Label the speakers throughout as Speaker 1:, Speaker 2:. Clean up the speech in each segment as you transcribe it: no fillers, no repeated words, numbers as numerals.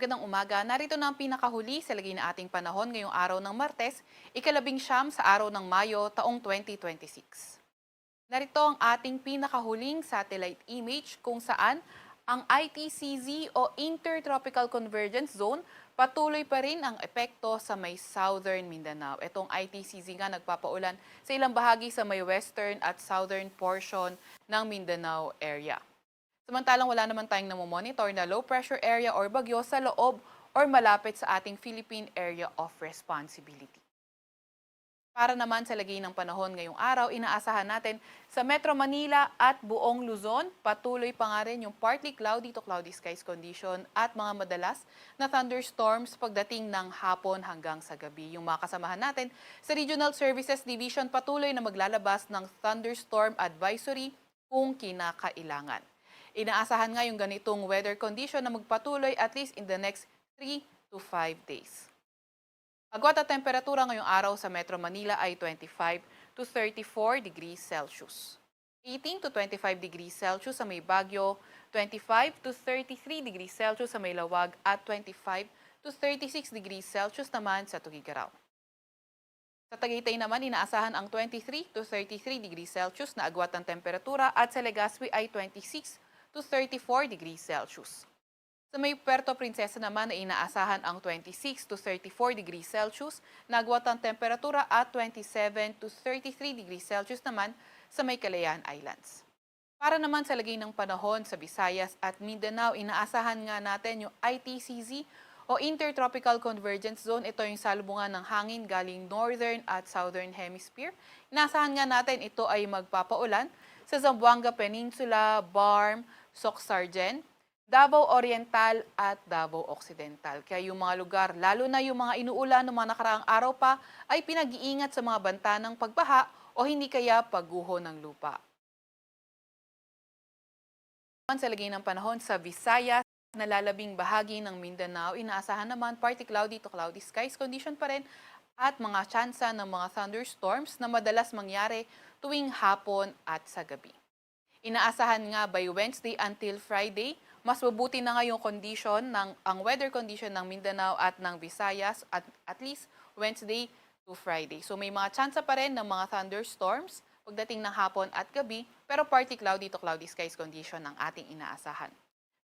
Speaker 1: Magandang umaga. Narito na ang pinakahuli sa lagay na ating panahon ngayong araw ng Martes, ika-19 sa araw ng Mayo, taong 2026. Narito ang ating pinakahuling satellite image kung saan ang ITCZ o Intertropical Convergence Zone patuloy pa rin ang epekto sa may Southern Mindanao. Itong ITCZ nga nagpapaulan sa ilang bahagi sa may western at southern portion ng Mindanao area. Samantalang wala naman tayong namomonitor na low pressure area or bagyo sa loob or malapit sa ating Philippine Area of Responsibility. Para naman sa lagay ng panahon ngayong araw, inaasahan natin sa Metro Manila at buong Luzon, patuloy pa nga rin yung partly cloudy to cloudy skies condition at mga madalas na thunderstorms pagdating ng hapon hanggang sa gabi. Yung mga kasamahan natin sa Regional Services Division patuloy na maglalabas ng thunderstorm advisory kung kinakailangan. Inaasahan nga yung ganitong weather condition na magpatuloy at least in the next 3 to 5 days. Agwat at temperatura ngayong araw sa Metro Manila ay 25 to 34 degrees Celsius. 18 to 25 degrees Celsius sa may Baguio, 25 to 33 degrees Celsius sa may Lawag at 25 to 36 degrees Celsius naman sa Tugigaraw. Sa Tagaytay naman, inaasahan ang 23 to 33 degrees Celsius na agwat ng temperatura at sa Legazpi ay 26 to 34 degrees Celsius. Sa may Puerto Princesa naman ay inaasahan ang 26 to 34 degrees Celsius na agwat ng temperatura at 27 to 33 degrees Celsius naman sa may Calayan Islands. Para naman sa lagay ng panahon sa Visayas at Mindanao, inaasahan nga natin yung ITCZ o Intertropical Convergence Zone. Ito yung salubungan ng hangin galing Northern at Southern Hemisphere. Inaasahan nga natin ito ay magpapaulan sa Zamboanga Peninsula, Barm, Soc-Sargen, Davao Oriental at Davao Occidental. Kaya yung mga lugar, lalo na yung mga inuulan ng mga nakaraang araw pa, ay pinag-iingat sa mga banta ng pagbaha o hindi kaya pagguho ng lupa. Sa lagay ng panahon sa Visayas, nalalabing bahagi ng Mindanao, inaasahan naman partly cloudy to cloudy skies condition pa rin at mga tsansa ng mga thunderstorms na madalas mangyari tuwing hapon at sa gabi. Inaasahan nga by Wednesday until Friday, mas mabuti na nga yung condition ang weather condition ng Mindanao at ng Visayas at least Wednesday to Friday. So may mga tsansa pa rin ng mga thunderstorms pagdating ng hapon at gabi, pero partly cloudy to cloudy skies condition ang ating inaasahan.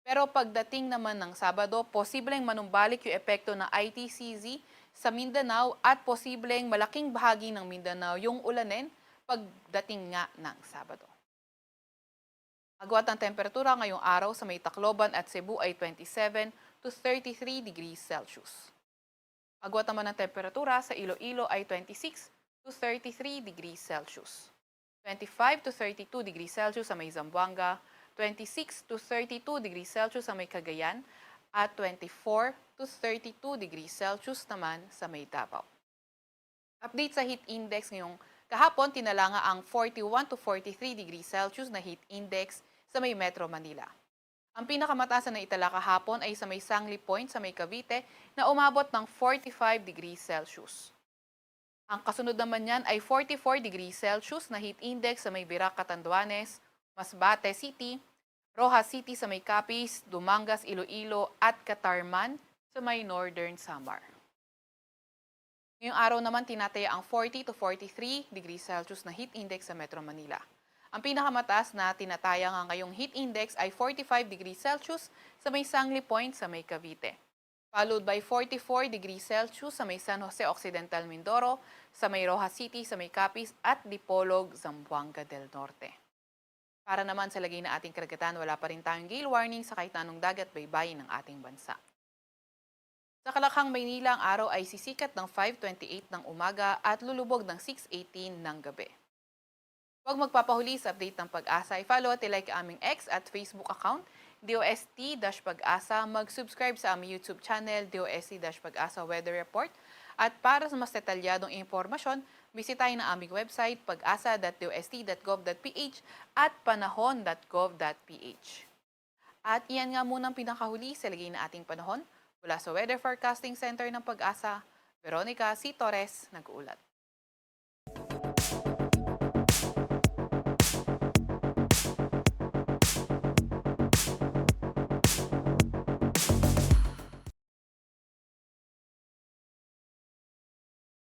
Speaker 1: Pero pagdating naman ng Sabado, posibleng manumbalik yung epekto ng ITCZ sa Mindanao at posibleng malaking bahagi ng Mindanao yung ulanin pagdating nga ng Sabado. Agwat ng temperatura ngayong araw sa may Tacloban at Cebu ay 27 to 33 degrees Celsius. Agwat naman ng temperatura sa Iloilo ay 26 to 33 degrees Celsius. 25 to 32 degrees Celsius sa may Zamboanga, 26 to 32 degrees Celsius sa may Cagayan, at 24 to 32 degrees Celsius naman sa may Davao. Update sa heat index ngayong kahapon, tinalanga ang 41 to 43 degrees Celsius na heat index sa may Metro Manila. Ang pinakamataas na itala kahapon ay sa may Sangli Point sa may Cavite na umabot ng 45 degrees Celsius. Ang kasunod naman niyan ay 44 degrees Celsius na heat index sa may Birac, Catanduanes, Masbate City, Rojas City sa may Capiz, Dumangas, Iloilo at Catarman sa may Northern Samar. Ngayong araw naman tinataya ang 40 to 43 degrees Celsius na heat index sa Metro Manila. Ang pinakamataas na tinataya nga ngayong heat index ay 45 degrees Celsius sa may Sangli Point sa may Cavite. Followed by 44 degrees Celsius sa may San Jose Occidental, Mindoro, sa may Rojas City, sa may Capiz at Dipolog, Zamboanga del Norte. Para naman sa lagay na ating karagatan, wala pa rin tayong gale warning sa kahit anong dagat baybayin ng ating bansa. Sa Kalakhang, Maynila, ang araw ay sisikat ng 5:28 ng umaga at lulubog ng 6:18 ng gabi. Huwag magpapahuli sa update ng Pag-asa. I-follow at i-like aming X at Facebook account, DOST-Pag-asa. Mag-subscribe sa aming YouTube channel, DOST-Pag-asa Weather Report. At para sa mas detalyadong impormasyon, bisitahin ang aming website, pag-asa.dost.gov.ph at panahon.gov.ph. At iyan nga munang pinakahuli sa lagay na ating panahon. Mula sa Weather Forecasting Center ng Pag-asa, Veronica C. Torres, nag-uulat.